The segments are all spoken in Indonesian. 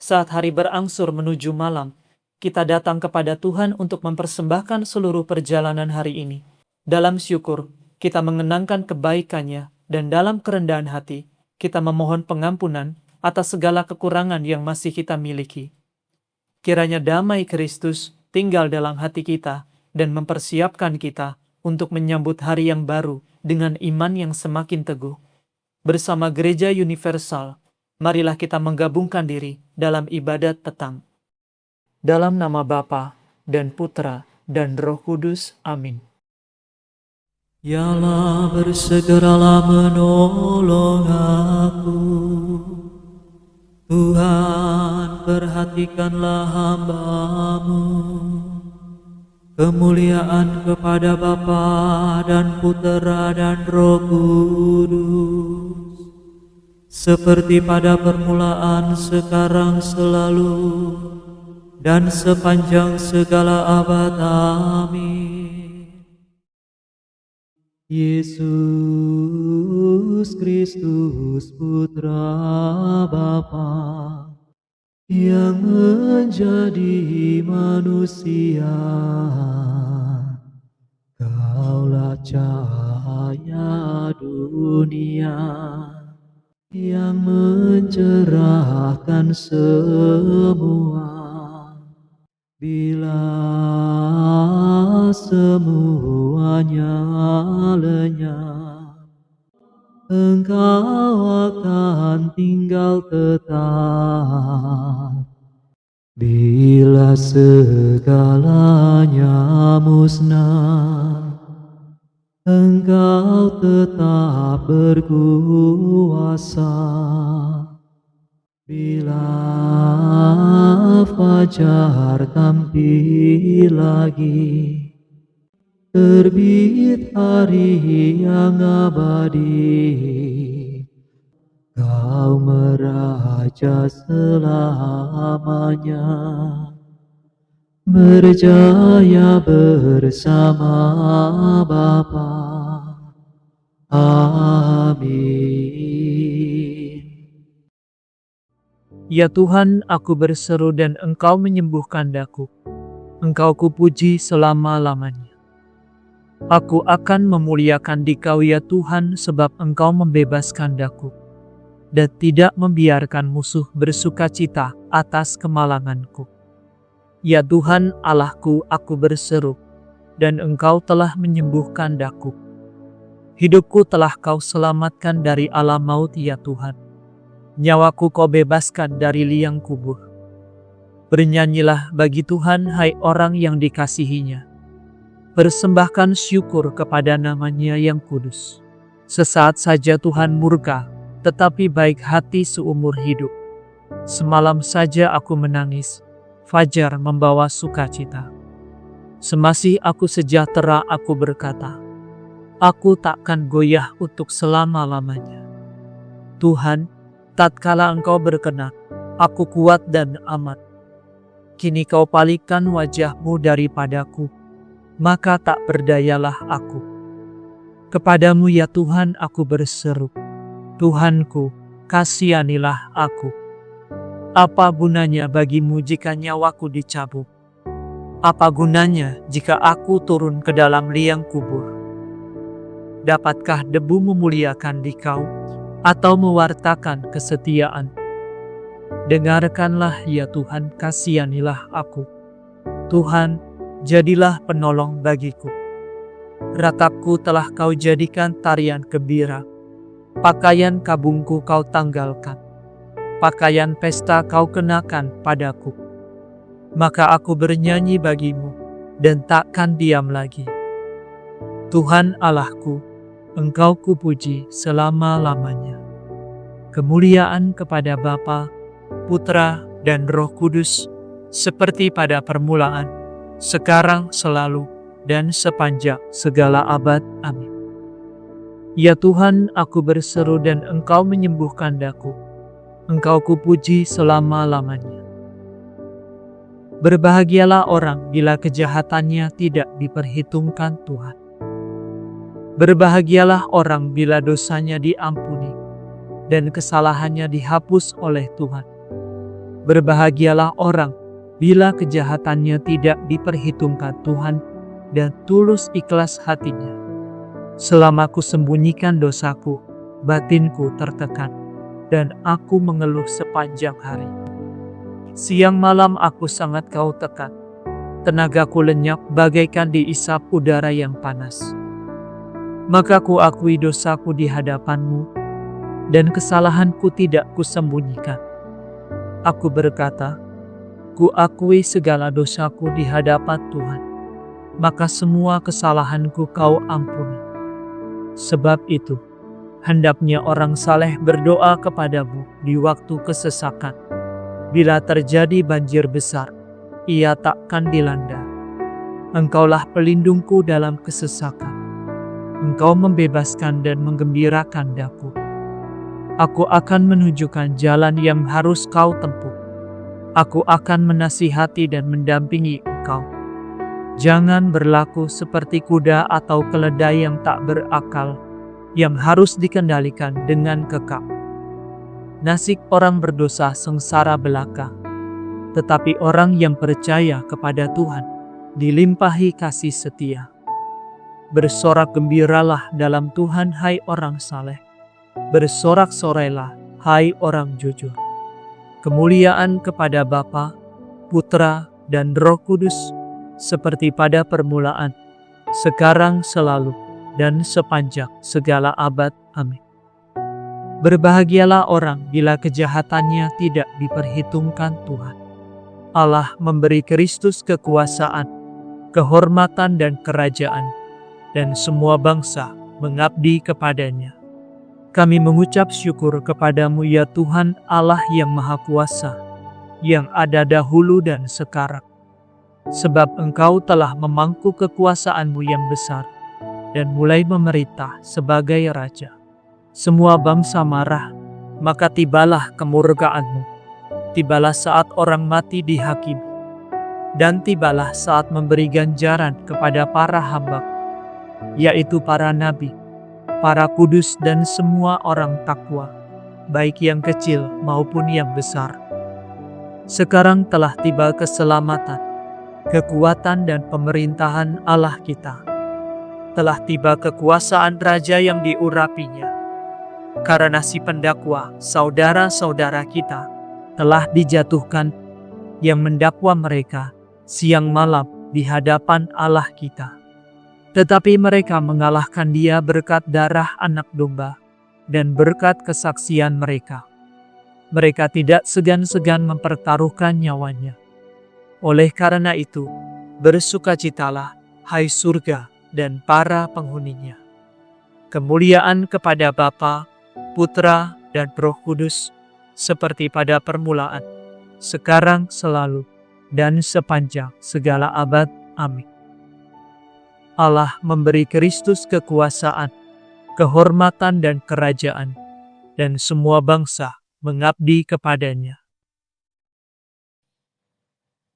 Saat hari berangsur menuju malam, kita datang kepada Tuhan untuk mempersembahkan seluruh perjalanan hari ini. Dalam syukur, kita mengenangkan kebaikan-Nya, dan dalam kerendahan hati, kita memohon pengampunan atas segala kekurangan yang masih kita miliki. Kiranya damai Kristus tinggal dalam hati kita dan mempersiapkan kita untuk menyambut hari yang baru dengan iman yang semakin teguh. Bersama Gereja Universal, marilah kita menggabungkan diri dalam ibadat petang. Dalam nama Bapa dan Putra dan Roh Kudus. Amin. Ya Allah, bersegeralah menolong aku. Tuhan, perhatikanlah hamba-Mu. Kemuliaan kepada Bapa dan Putera dan Roh Kudus, seperti pada permulaan, sekarang, selalu, dan sepanjang segala abad. Amin. Yesus Kristus, Putra Bapa, yang menjadi manusia, Kaulah cahaya dunia yang mencerahkan semua. Bila semuanya lenyap, Engkau akan tinggal tetap. Bila segalanya musnah, Engkau tetap berkuasa. Bila fajar tampil lagi, terbit hari yang abadi, Kau meraja selamanya, berjaya bersama Bapa. Amin. Ya Tuhan, aku berseru dan Engkau menyembuhkan daku. Engkau kupuji selama-lamanya. Aku akan memuliakan Dikau ya Tuhan, sebab Engkau membebaskan daku, dan tidak membiarkan musuh bersukacita atas kemalanganku. Ya Tuhan Allahku, aku berseru, dan Engkau telah menyembuhkan daku. Hidupku telah Kau selamatkan dari alam maut ya Tuhan. Nyawaku Kau bebaskan dari liang kubur. Bernyanyilah bagi Tuhan, hai orang yang dikasihinya. Persembahkan syukur kepada nama-Nya yang kudus. Sesaat saja Tuhan murka, tetapi baik hati seumur hidup. Semalam saja aku menangis, fajar membawa sukacita. Semasih aku sejahtera, aku berkata, aku takkan goyah untuk selama-lamanya. Tuhan, tatkala Engkau berkenan, aku kuat dan aman. Kini Kau palingkan wajah-Mu daripadaku, maka tak berdayalah aku. Kepadamu ya Tuhan aku berseru, Tuhanku, kasihanilah aku. Apa gunanya bagimu jika nyawaku dicabut? Apa gunanya jika aku turun ke dalam liang kubur? Dapatkah debu memuliakan Dikau, atau mewartakan kesetiaan? Dengarkanlah ya Tuhan, kasihanilah aku. Tuhan, jadilah penolong bagiku. Ratapku telah Kau jadikan tarian gembira. Pakaian kabungku Kau tanggalkan. Pakaian pesta Kau kenakan padaku. Maka aku bernyanyi bagimu, dan takkan diam lagi. Tuhan Allahku, Engkau kupuji selama-lamanya. Kemuliaan kepada Bapa, Putra, dan Roh Kudus, seperti pada permulaan, sekarang, selalu, dan sepanjang segala abad. Amin. Ya Tuhan, aku berseru dan Engkau menyembuhkan daku. Engkau kupuji selama-lamanya. Berbahagialah orang bila kejahatannya tidak diperhitungkan Tuhan. Berbahagialah orang bila dosanya diampuni dan kesalahannya dihapus oleh Tuhan. Berbahagialah orang bila kejahatannya tidak diperhitungkan Tuhan dan tulus ikhlas hatinya. Selama ku sembunyikan dosaku, batinku tertekan, dan aku mengeluh sepanjang hari. Siang malam aku sangat kau tekan, tenagaku lenyap bagaikan diisap udara yang panas. Maka ku akui dosaku di hadapanmu, dan kesalahanku tidak kusembunyikan. Aku berkata, ku akui segala dosaku di hadapan Tuhan, maka semua kesalahanku kau ampuni. Sebab itu, hendaknya orang saleh berdoa kepadamu di waktu kesesakan. Bila terjadi banjir besar, ia takkan dilanda. Engkaulah pelindungku dalam kesesakan. Engkau membebaskan dan menggembirakan daku. Aku akan menunjukkan jalan yang harus kau tempuh. Aku akan menasihati dan mendampingi engkau. Jangan berlaku seperti kuda atau keledai yang tak berakal, yang harus dikendalikan dengan kekang. Nasib orang berdosa sengsara belaka, tetapi orang yang percaya kepada Tuhan dilimpahi kasih setia. Bersorak gembiralah dalam Tuhan, hai orang saleh. Bersorak-sorailah, hai orang jujur. Kemuliaan kepada Bapa, Putra, dan Roh Kudus, seperti pada permulaan, sekarang, selalu, dan sepanjang segala abad. Amin. Berbahagialah orang bila kejahatannya tidak diperhitungkan Tuhan. Allah memberi Kristus kekuasaan, kehormatan dan kerajaan, dan semua bangsa mengabdi kepadanya. Kami mengucap syukur kepadamu ya Tuhan Allah yang Maha Kuasa, yang ada dahulu dan sekarang. Sebab Engkau telah memangku kekuasaanmu yang besar, dan mulai memerintah sebagai Raja. Semua bangsa marah, maka tibalah kemurkaanmu. Tibalah saat orang mati dihakimi, dan tibalah saat memberi ganjaran kepada para hamba, yaitu para nabi, para kudus dan semua orang takwa, baik yang kecil maupun yang besar. Sekarang telah tiba keselamatan, kekuatan dan pemerintahan Allah kita. Telah tiba kekuasaan Raja yang diurapinya. Karena si pendakwa, saudara-saudara kita, telah dijatuhkan, yang mendakwa mereka siang malam di hadapan Allah kita. Tetapi mereka mengalahkan dia berkat darah anak domba dan berkat kesaksian mereka. Mereka tidak segan-segan mempertaruhkan nyawanya. Oleh karena itu, bersukacitalah, hai surga dan para penghuninya. Kemuliaan kepada Bapa, Putra, dan Roh Kudus, seperti pada permulaan, sekarang, selalu, dan sepanjang segala abad. Amin. Allah memberi Kristus kekuasaan, kehormatan dan kerajaan, dan semua bangsa mengabdi kepadanya.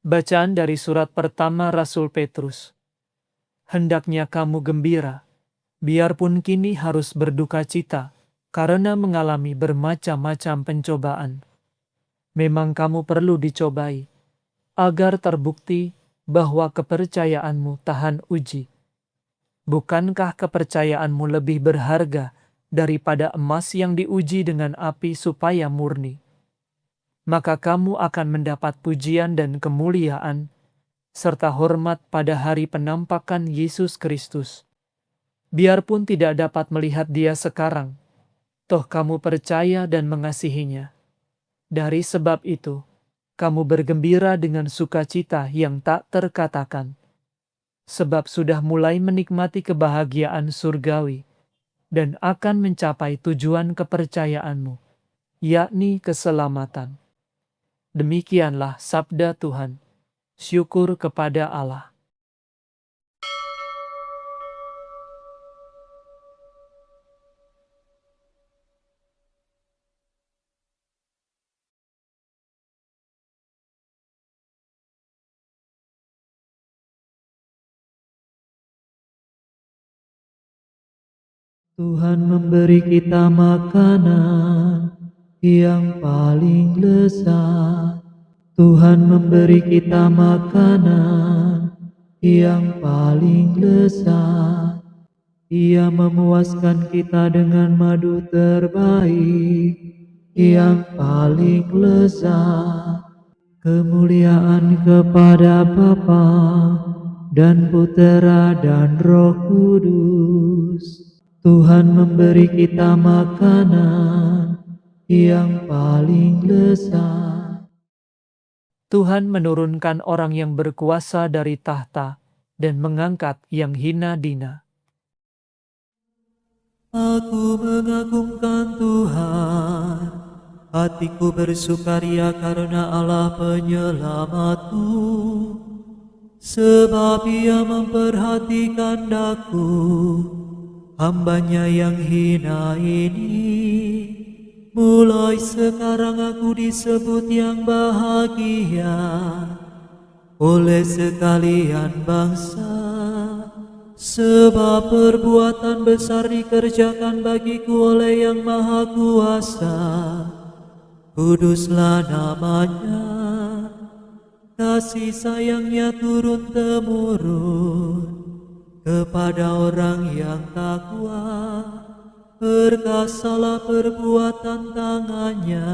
Bacaan dari surat pertama Rasul Petrus. Hendaknya kamu gembira, biarpun kini harus berduka cita, karena mengalami bermacam-macam pencobaan. Memang kamu perlu dicobai, agar terbukti bahwa kepercayaanmu tahan uji. Bukankah kepercayaanmu lebih berharga daripada emas yang diuji dengan api supaya murni? Maka kamu akan mendapat pujian dan kemuliaan, serta hormat pada hari penampakan Yesus Kristus. Biarpun tidak dapat melihat dia sekarang, toh kamu percaya dan mengasihinya. Dari sebab itu, kamu bergembira dengan sukacita yang tak terkatakan, sebab sudah mulai menikmati kebahagiaan surgawi, dan akan mencapai tujuan kepercayaanmu, yakni keselamatan. Demikianlah sabda Tuhan. Syukur kepada Allah. Tuhan memberi kita makanan yang paling lezat, Tuhan memberi kita makanan yang paling lezat. Ia memuaskan kita dengan madu terbaik yang paling lezat. Kemuliaan kepada Bapa dan Putera dan Roh Kudus. Tuhan memberi kita makanan yang paling lezat. Tuhan menurunkan orang yang berkuasa dari tahta dan mengangkat yang hina dina. Aku mengagungkan Tuhan, hatiku bersukaria karena Allah penyelamatku, sebab Ia memperhatikan daku, hambanya yang hina ini. Mulai sekarang aku disebut yang bahagia oleh sekalian bangsa, sebab perbuatan besar dikerjakan bagiku oleh Yang Maha Kuasa. Kuduslah namanya, kasih sayangnya turun-temurun kepada orang yang takwa. Perkasalah perbuatan tangannya,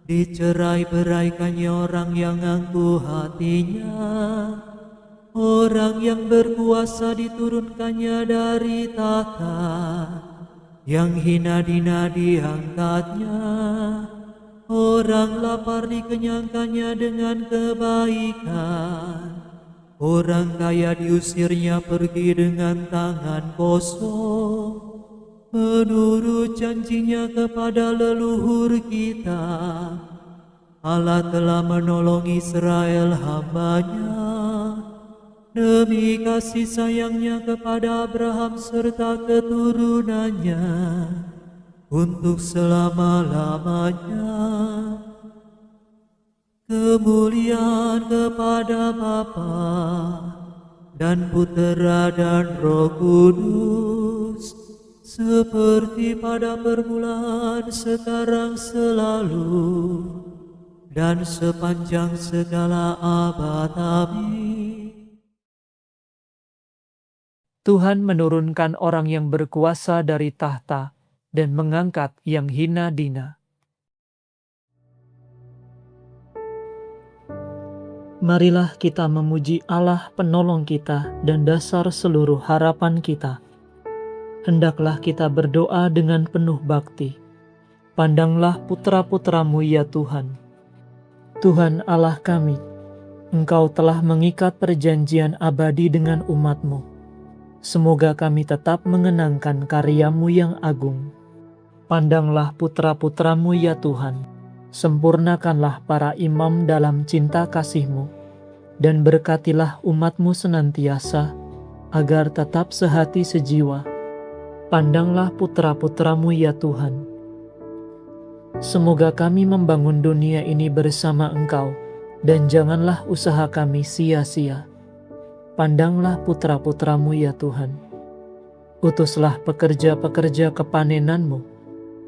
dicerai-beraikannya orang yang angkuh hatinya. Orang yang berkuasa diturunkannya dari tahta, yang hina dina diangkatnya. Orang lapar dikenyangkannya dengan kebaikan. Orang kaya diusirnya pergi dengan tangan kosong. Menurut janjinya kepada leluhur kita, Allah telah menolong Israel hambanya. Demi kasih sayangnya kepada Abraham serta keturunannya untuk selama-lamanya. Kemuliaan kepada Bapa dan Putera dan Roh Kudus, seperti pada permulaan, sekarang, selalu, dan sepanjang segala abad. Amin. Tuhan menurunkan orang yang berkuasa dari tahta dan mengangkat yang hina dina. Marilah kita memuji Allah penolong kita dan dasar seluruh harapan kita. Hendaklah kita berdoa dengan penuh bakti. Pandanglah putra-putramu ya Tuhan. Tuhan Allah kami, Engkau telah mengikat perjanjian abadi dengan umat-Mu. Semoga kami tetap mengenangkan karya-Mu yang agung. Pandanglah putra-putramu ya Tuhan. Sempurnakanlah para imam dalam cinta kasih-Mu, dan berkatilah umat-Mu senantiasa, agar tetap sehati sejiwa. Pandanglah putra-putramu ya Tuhan. Semoga kami membangun dunia ini bersama Engkau, dan janganlah usaha kami sia-sia. Pandanglah putra-putramu ya Tuhan. Utuslah pekerja-pekerja kepanenan-Mu,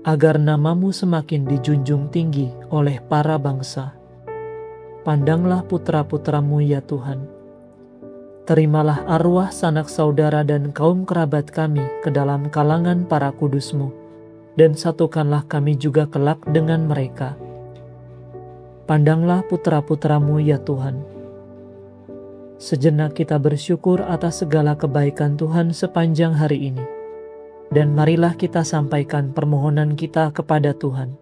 agar nama-Mu semakin dijunjung tinggi oleh para bangsa. Pandanglah putra-putramu ya Tuhan. Terimalah arwah sanak saudara dan kaum kerabat kami ke dalam kalangan para kudus-Mu, dan satukanlah kami juga kelak dengan mereka. Pandanglah putra-putramu ya Tuhan. Sejenak kita bersyukur atas segala kebaikan Tuhan sepanjang hari ini, dan marilah kita sampaikan permohonan kita kepada Tuhan.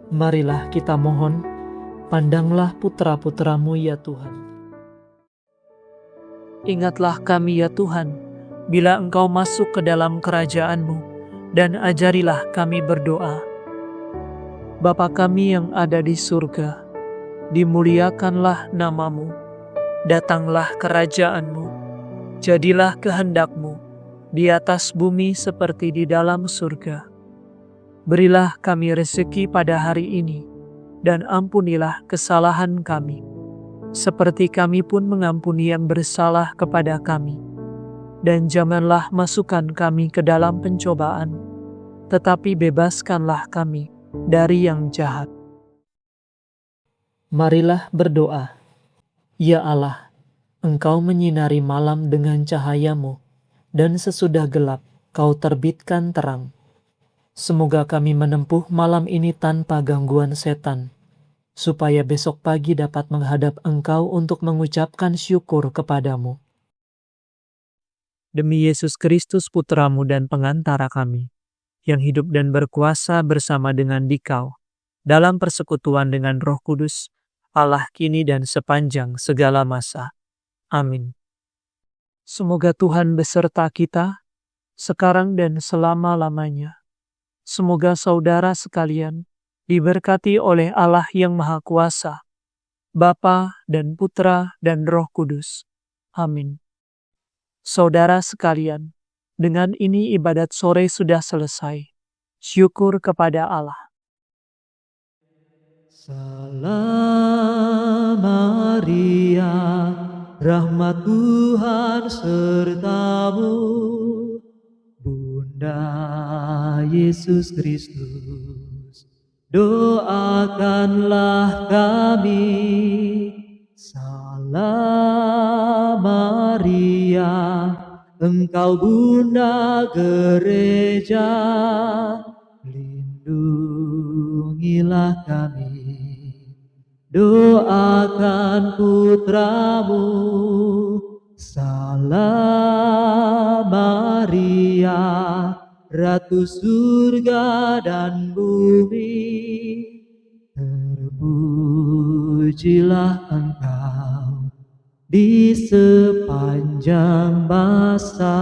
Marilah kita mohon, pandanglah putra-putramu ya Tuhan. Ingatlah kami ya Tuhan, bila Engkau masuk ke dalam kerajaan-Mu, dan ajarilah kami berdoa. Bapa kami yang ada di surga, dimuliakanlah nama-Mu, datanglah kerajaan-Mu, jadilah kehendak-Mu, di atas bumi seperti di dalam surga. Berilah kami rezeki pada hari ini, dan ampunilah kesalahan kami, seperti kami pun mengampuni yang bersalah kepada kami. Dan janganlah masukkan kami ke dalam pencobaan, tetapi bebaskanlah kami dari yang jahat. Marilah berdoa. Ya Allah, Engkau menyinari malam dengan cahaya-Mu, dan sesudah gelap Kau terbitkan terang. Semoga kami menempuh malam ini tanpa gangguan setan, supaya besok pagi dapat menghadap Engkau untuk mengucapkan syukur kepadamu. Demi Yesus Kristus Putra-Mu dan pengantara kami, yang hidup dan berkuasa bersama dengan Dikau, dalam persekutuan dengan Roh Kudus, Allah kini dan sepanjang segala masa. Amin. Semoga Tuhan beserta kita, sekarang dan selama-lamanya. Semoga saudara sekalian diberkati oleh Allah yang Maha Kuasa, Bapa dan Putra dan Roh Kudus. Amin. Saudara sekalian, dengan ini ibadat sore sudah selesai. Syukur kepada Allah. Salam Maria, rahmat Tuhan sertamu, Bunda Yesus Kristus, doakanlah kami. Salam Maria, Engkau Bunda Gereja, lindungilah kami. Doakan putramu. Salam Maria, Ratu surga dan bumi, terpujilah Engkau di sepanjang masa.